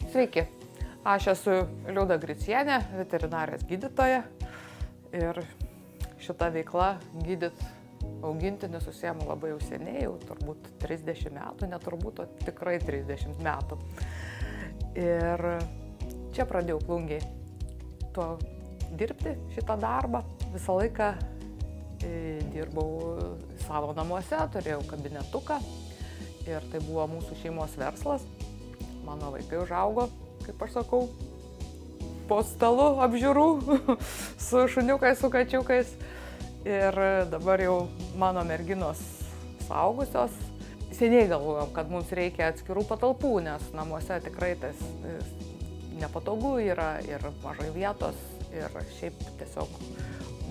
Sveiki, aš esu Liuda Gricienė, veterinarijos gydytoja ir šitą veiklą gydyt augintinius užsiemu labai jau seniai, jau turbūt 30 metų, neturbūt, o tikrai 30 metų. Ir čia pradėjau plungiai tuo dirbti šitą darbą. Visą laiką dirbau savo namuose, turėjau kabinetuką ir tai buvo mūsų šeimos verslas. Mano vaikai užaugo, kaip aš sakau, po stalu apžiūrų su šuniukais, su kačiukais. Ir dabar jau mano merginos suaugusios. Seniai galvojom, kad mums reikia atskirų patalpų, nes namuose tikrai tas nepatogu yra ir mažai vietos ir šiaip tiesiog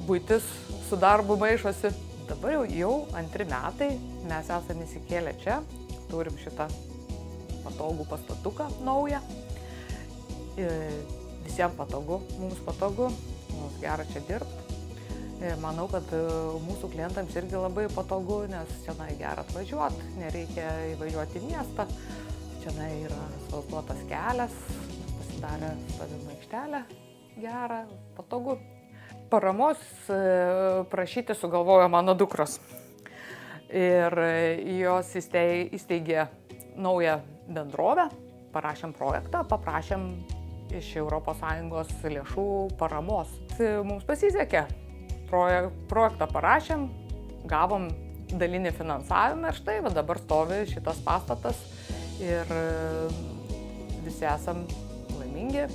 buitis su darbu maišosi. Dabar jau 2 metai mes esame įsikėlę čia, turim šitą patogų pastatuką naują. Visiems patogu, mums patogu, mums gera čia dirbti. Manau, kad mūsų klientams irgi labai patogu, nes čia gera atvažiuoti, nereikia įvažiuoti į miestą. Čia yra asfaltuotas kelias, pasidarė stovimo aikštelė, gera, patogu. Paramos prašyti sugalvojo mano dukros. Ir jos įsteigė naują bendrovę, parašėm projektą, paprašėm iš ES lėšų paramos. Mums pasisekė, projektą parašėm, gavom dalinį finansavimą ir štai dabar stovi šitas pastatas ir visi esam laimingi.